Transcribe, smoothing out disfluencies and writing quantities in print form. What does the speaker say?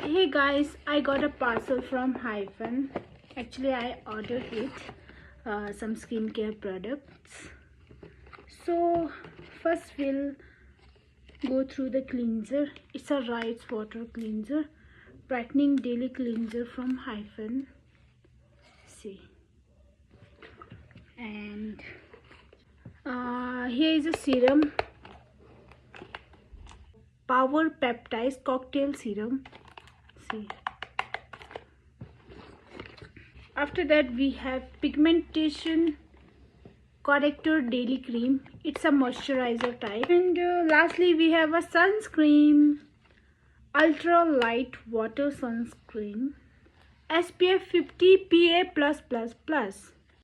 Hey guys, I got a parcel from Hyphen. Actually, I ordered it, some skincare products. So first we'll go through the cleanser. It's a rice water cleanser, brightening daily cleanser from Hyphen. See, and here is a serum, power peptides cocktail serum. See. After that we have pigmentation corrector daily cream. It's a moisturizer type. And lastly we have a sunscreen, ultra light water sunscreen, SPF 50 PA+++.